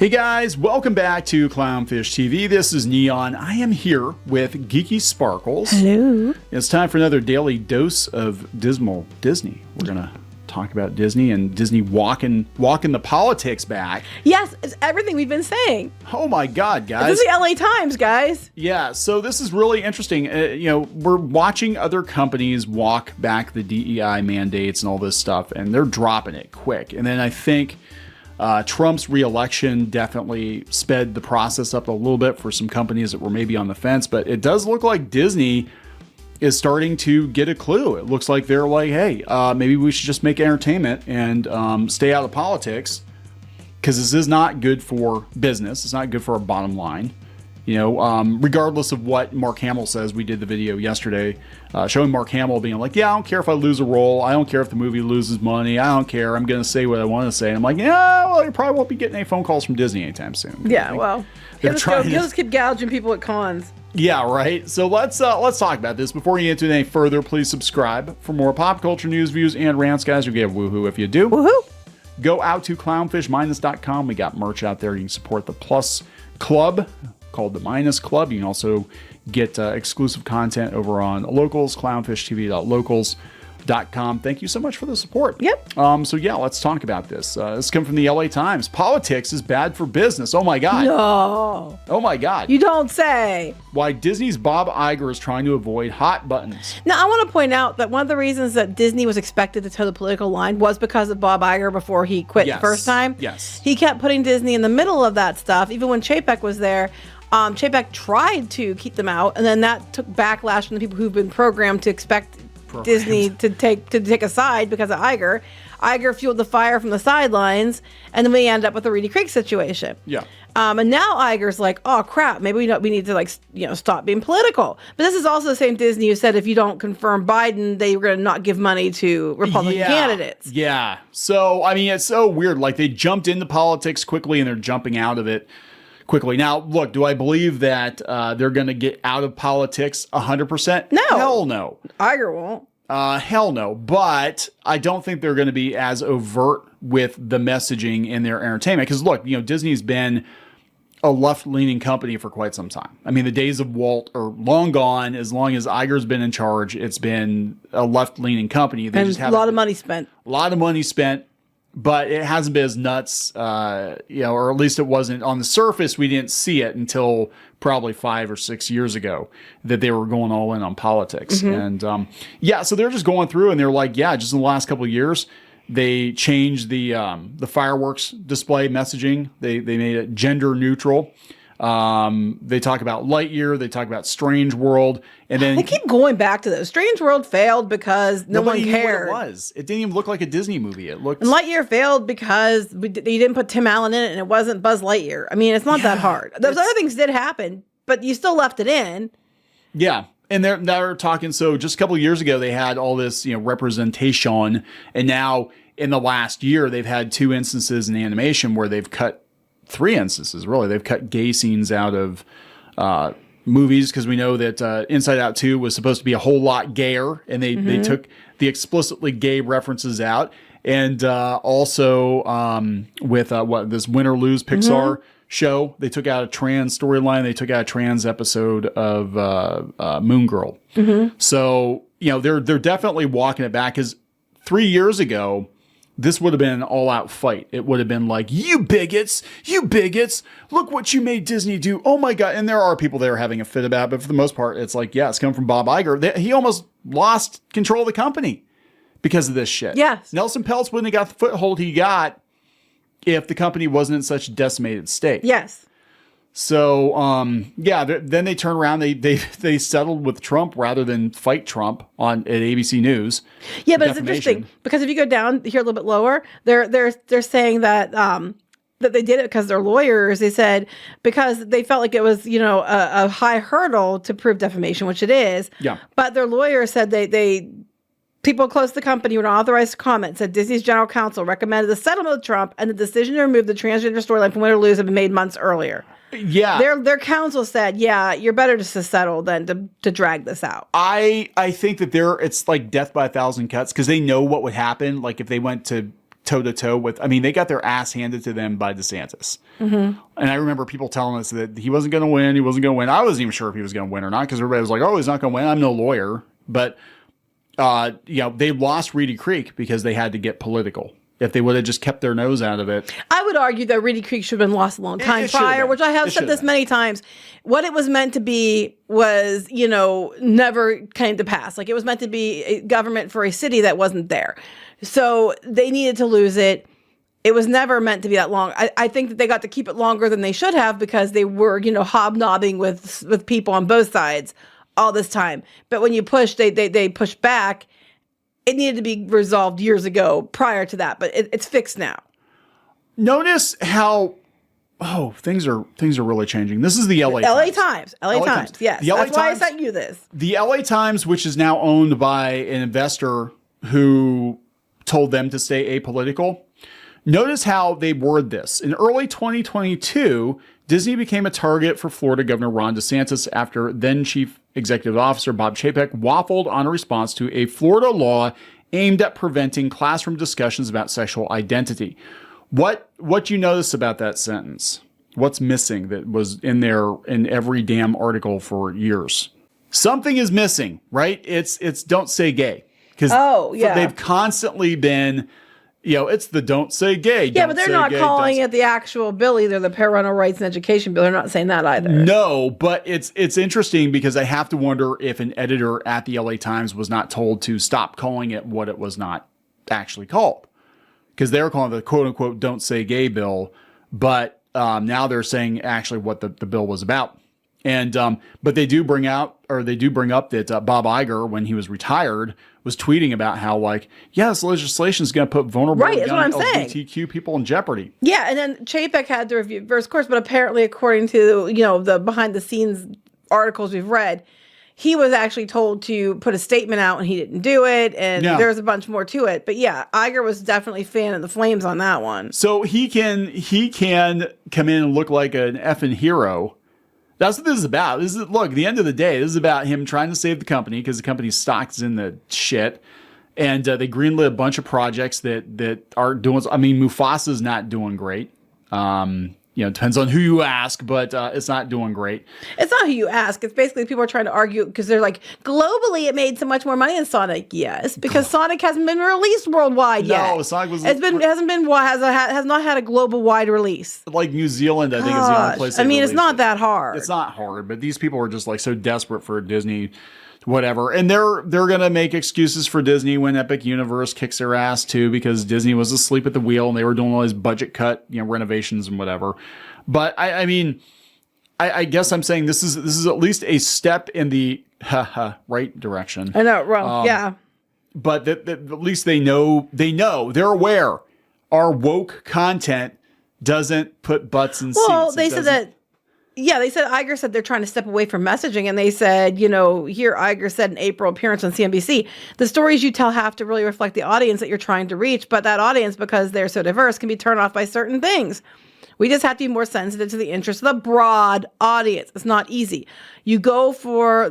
Hey guys, welcome back to Clownfish TV. This is Neon. I am here with Geeky Sparkles. Hello. It's time for another daily dose of dismal Disney. We're gonna talk about Disney and Disney walking the politics back. Yes, it's everything we've been saying. Oh my God, guys! This is the LA Times, guys. Yeah, so this is really interesting. We're watching other companies walk back the DEI mandates and all this stuff, and they're dropping it quick. And then I think Trump's reelection definitely sped the process up a little bit for some companies that were maybe on the fence, but it does look like Disney is starting to get a clue. It looks like they're like, hey, maybe we should just make entertainment and stay out of politics, because this is not good for business. It's not good for our bottom line. Regardless of what Mark Hamill says. We did the video yesterday showing Mark Hamill being like, yeah, I don't care if I lose a role. I don't care if the movie loses money. I don't care. I'm going to say what I want to say. And I'm like, yeah, well, you probably won't be getting any phone calls from Disney anytime soon. Yeah, well, he'll just keep gouging people at cons. Yeah, right. So let's talk about this. Before you get into any further, please subscribe for more pop culture news, views, and rants, guys. You get woohoo if you do. Woohoo! Go out to clownfishminus.com. We got merch out there. You can support the Plus Club, called the Minus Club. You can also get exclusive content over on Locals, clownfishtv.locals.com. Thank you so much for the support. Yep. So yeah, let's talk about this. This comes from the LA Times. Politics is bad for business. Oh my God. No. Oh my God. You don't say. Why Disney's Bob Iger is trying to avoid hot buttons. Now, I want to point out that one of the reasons that Disney was expected to toe the political line was because of Bob Iger before he quit the first time. Yes. He kept putting Disney in the middle of that stuff. Even when Chapek was there, Chapek tried to keep them out, and then that took backlash from the people who've been programmed to expect Disney to take a side because of Iger. Iger fueled the fire from the sidelines, and then we end up with the Reedy Creek situation. Yeah. And now Iger's like, oh crap, maybe we need to stop being political. But this is also the same Disney who said if you don't confirm Biden, they were going to not give money to Republican candidates. Yeah. So I mean, it's so weird. Like, they jumped into politics quickly and they're jumping out of it quickly. Now, look, do I believe that they're going to get out of politics 100%? No. Hell no. Iger won't. Hell no. But I don't think they're going to be as overt with the messaging in their entertainment. Because look, Disney's been a left-leaning company for quite some time. I mean, the days of Walt are long gone. As long as Iger's been in charge, it's been a left-leaning company. They just have a lot of money spent. A lot of money spent. But it hasn't been as nuts, or at least it wasn't on the surface. We didn't see it until probably 5 or 6 years ago that they were going all in on politics. Mm-hmm. And so they're just going through and they're like, yeah, just in the last couple of years, they changed the fireworks display messaging. They made it gender neutral. They talk about Lightyear. They talk about Strange World, and then they keep going back to those. Strange World failed because no one cared. It was. It didn't even look like a Disney movie. It looked. And Lightyear failed because you didn't put Tim Allen in it, and it wasn't Buzz Lightyear. I mean, it's not that hard. Those other things did happen, but you still left it in. Yeah. And they're talking. So just a couple of years ago, they had all this, representation, and now in the last year, they've had 2 instances in animation where they've cut. 3 instances, really. They've cut gay scenes out of movies, because we know that Inside Out 2 was supposed to be a whole lot gayer, and they took the explicitly gay references out. And also with this Win or Lose Pixar show, they took out a trans storyline. They took out a trans episode of Moon Girl. So, they're definitely walking it back, because 3 years ago, this would have been an all-out fight. It would have been like, you bigots, look what you made Disney do. Oh my God. And there are people that are having a fit about it, but for the most part, it's like, yeah, it's coming from Bob Iger. He almost lost control of the company because of this shit. Yes. Nelson Peltz wouldn't have got the foothold he got if the company wasn't in such a decimated state. Yes. So, then they turn around. They settled with Trump rather than fight Trump at ABC News. Yeah, but it's interesting because if you go down here a little bit lower, they're saying that that they did it because they're lawyers. They said because they felt like it was a high hurdle to prove defamation, which it is. Yeah. But their lawyers said they people close to the company were not authorized to comment. Said Disney's general counsel recommended the settlement with Trump, and the decision to remove the transgender storyline from Win or Lose had been made months earlier. Yeah. Their counsel said, yeah, you're better just to settle than to drag this out. I think that it's like death by a thousand cuts, because they know what would happen. Like if they went to toe to toe with. I mean, they got their ass handed to them by DeSantis. And I remember people telling us that he wasn't going to win. He wasn't going to win. I wasn't even sure if he was going to win or not because everybody was like, "Oh, he's not going to win." I'm no lawyer, but they lost Reedy Creek because they had to get political. If they would have just kept their nose out of it. I would argue that Reedy Creek should have been lost a long time prior, which I have said this many times. What it was meant to be was, never came to pass. Like, it was meant to be a government for a city that wasn't there. So they needed to lose it. It was never meant to be that long. I think that they got to keep it longer than they should have because they were, hobnobbing with people on both sides all this time. But when you push, they push back. It needed to be resolved years ago prior to that, but it's fixed now. Notice how things are really changing. This is the LA Times. LA Times. Yes. That's why I sent you this. The LA Times, which is now owned by an investor who told them to stay apolitical. Notice how they word this. In early 2022, Disney became a target for Florida Governor Ron DeSantis after then Chief Executive Officer Bob Chapek waffled on a response to a Florida law aimed at preventing classroom discussions about sexual identity. What you notice about that sentence? What's missing that was in there in every damn article for years? Something is missing, right? It's don't say gay. Because they've constantly been... it's the don't say gay. Yeah, but they're not calling it the actual bill either, the Parental Rights and Education Bill. They're not saying that either. No, but it's interesting because I have to wonder if an editor at the LA Times was not told to stop calling it what it was not actually called. Because they're calling it the quote unquote don't say gay bill, but now they're saying actually what the bill was about. And but they do bring up that Bob Iger, when he was retired, was tweeting about how this legislation is going to put vulnerable LGBTQ people in jeopardy. Yeah, and then Chapek had to review verse course, but apparently, according to the behind the scenes articles we've read, he was actually told to put a statement out and he didn't do it, and there's a bunch more to it. But yeah, Iger was definitely fanning the flames on that one. So he can come in and look like an effing hero. That's what this is about. Look, at the end of the day, this is about him trying to save the company because the company's stock is in the shit. And they greenlit a bunch of projects that are doing... I mean, Mufasa's not doing great. It depends on who you ask, but it's not doing great. It's not who you ask. It's basically people are trying to argue because they're like, globally, it made so much more money than Sonic. Yes, because Sonic hasn't been released worldwide yet. No, Sonic was... has not had a global wide release. Like New Zealand, I think is the only place. I mean, it's not that hard. It's not hard, but these people are just so desperate for Disney, whatever, and they're gonna make excuses for Disney when Epic Universe kicks their ass too, because Disney was asleep at the wheel and they were doing all these budget cut renovations and whatever. But I guess I'm saying this is at least a step in the right direction. I know, wrong, yeah. But at least they know they're aware our woke content doesn't put butts in seats. Well, they said that. Yeah, they said Iger said they're trying to step away from messaging, and they said, here Iger said in April appearance on CNBC, the stories you tell have to really reflect the audience that you're trying to reach, but that audience, because they're so diverse, can be turned off by certain things. We just have to be more sensitive to the interests of the broad audience. It's not easy. You go for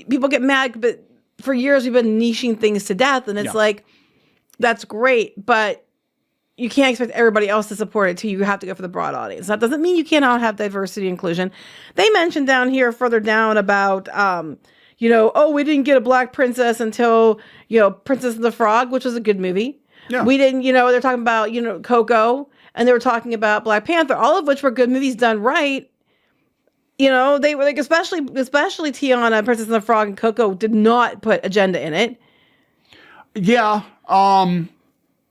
people get mad, but for years we've been niching things to death, and it's that's great, but you can't expect everybody else to support it too. You have to go for the broad audience. That doesn't mean you cannot have diversity and inclusion. They mentioned down here further down about, we didn't get a black princess until, Princess and the Frog, which was a good movie. Yeah. We didn't, they're talking about, Coco, and they were talking about Black Panther, all of which were good movies done right. They were especially Tiana, Princess and the Frog, and Coco did not put agenda in it. Yeah.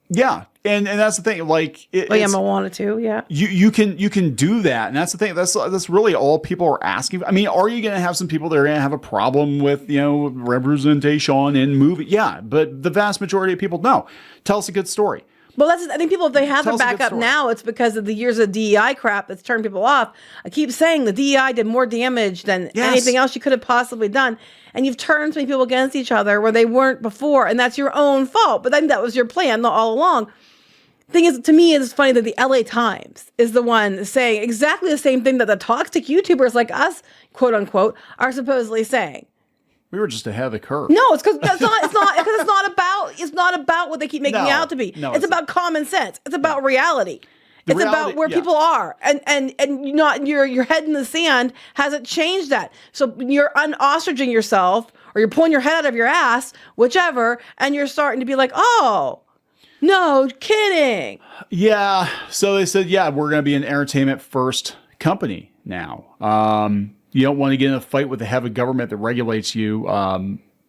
Yeah. And that's the thing, Moana too, yeah. You can do that, and that's the thing. That's really all people are asking. I mean, are you going to have some people that are going to have a problem with representation in movie? Yeah, but the vast majority of people don't. Tell us a good story. Well, I think people, if they have their back up now, it's because of the years of DEI crap that's turned people off. I keep saying the DEI did more damage than anything else you could have possibly done. And you've turned so many people against each other where they weren't before, and that's your own fault. But then that was your plan all along. Thing is, to me, it's funny that the LA Times is the one saying exactly the same thing that the toxic YouTubers like us, quote unquote, are supposedly saying. We were just ahead of the curve. No, it's because it's not about what they keep making it out to be. No, it's about common sense. It's about reality. It's reality, about where people are, and not your head in the sand hasn't changed that. So you're un-ostriching yourself, or you're pulling your head out of your ass, whichever, and you're starting to be like, oh, no kidding. Yeah. So they said, yeah, we're going to be an entertainment first company now. You don't want to get in a fight with the head of government that regulates you.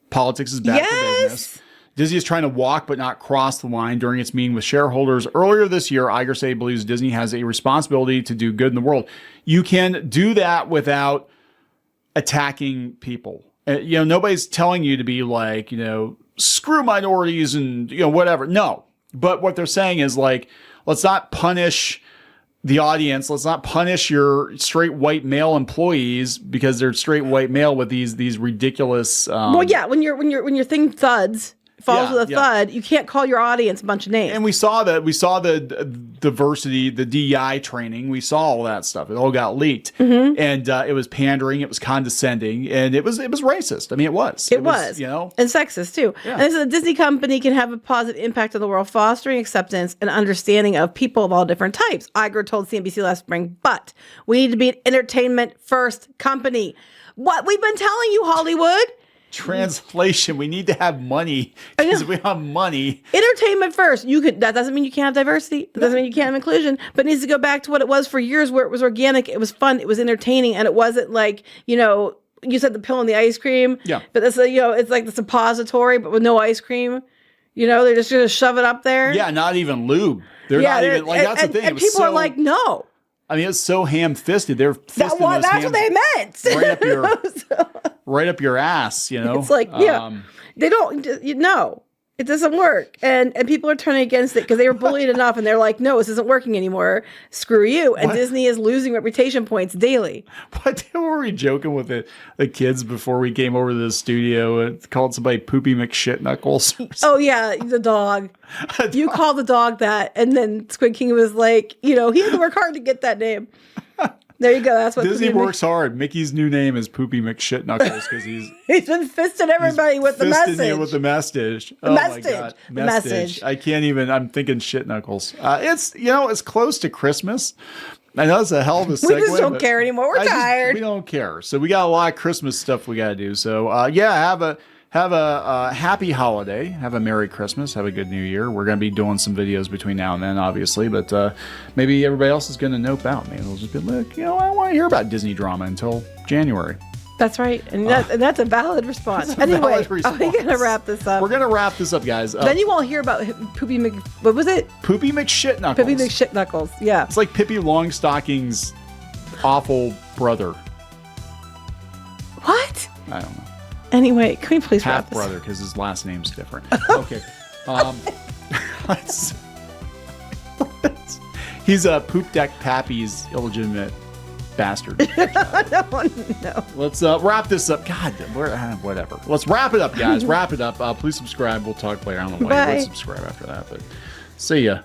Politics is bad for business. Disney is trying to walk but not cross the line during its meeting with shareholders. Earlier this year, Iger said he believes Disney has a responsibility to do good in the world. You can do that without attacking people. Nobody's telling you to be like, screw minorities and, whatever. No. But what they're saying is like, let's not punish the audience. Let's not punish your straight white male employees because they're straight white male with these ridiculous. Well, yeah, when your thing thuds, falls with a thud, you can't call your audience a bunch of names. And we saw that. We saw the diversity, the DEI training. We saw all that stuff. It all got leaked, and it was pandering. It was condescending, and it was racist. I mean, it was. It was, and sexist too. Yeah. And this is a Disney company can have a positive impact on the world, fostering acceptance and understanding of people of all different types. Iger told CNBC last spring, but we need to be an entertainment first company. What we've been telling you, Hollywood. Translation: we need to have money because we have money. Entertainment first. That doesn't mean you can't have diversity. That doesn't mean you can't have inclusion. But it needs to go back to what it was for years, where it was organic, it was fun, it was entertaining, and it wasn't like you said the pill and the ice cream. Yeah. But it's it's like the suppository, but with no ice cream. They're just gonna shove it up there. Yeah, not even lube. They're not even like that's the thing. And people are like, no. I mean, it's so ham-fisted. They're fisting that's what they meant. Right up your ass, It's like, they don't, no, it doesn't work. And people are turning against it because they were bullied enough and they're like, no, this isn't working anymore. Screw you. And Disney is losing reputation points daily. What were we joking with the kids before we came over to the studio and called somebody Poopy McShitKnuckles? Oh, yeah, the dog. You called the dog that. And then Squid King was like, he had to work hard to get that name. There you go. That's what Disney works hard. Mickey's new name is Poopy McShitKnuckles because he's been fisting everybody with the message. You with the message. Oh my god, the message. I can't even. I'm thinking shit knuckles. It's it's close to Christmas. I know it's a hell of a segue. We just don't care anymore. We're tired. We don't care. So we got a lot of Christmas stuff we got to do. So have a happy holiday. Have a Merry Christmas. Have a good New Year. We're going to be doing some videos between now and then, obviously, but maybe everybody else is going to nope out. Maybe they'll just be like, I don't want to hear about Disney drama until January. That's right. And that's a valid response. Anyway, are we going to wrap this up? We're going to wrap this up, guys. Then you won't hear about Poopy what was it? Poopy McShitKnuckles. Poopy McShitKnuckles, yeah. It's like Pippi Longstocking's awful brother. What? I don't know. Anyway, can we please wrap this? Half brother, because his last name's different. Okay. He's a Poop Deck Pappy's illegitimate bastard. No. Let's wrap this up. God, whatever. Let's wrap it up, guys. Wrap it up. Please subscribe. We'll talk later. I don't know why you would subscribe after that, but see ya.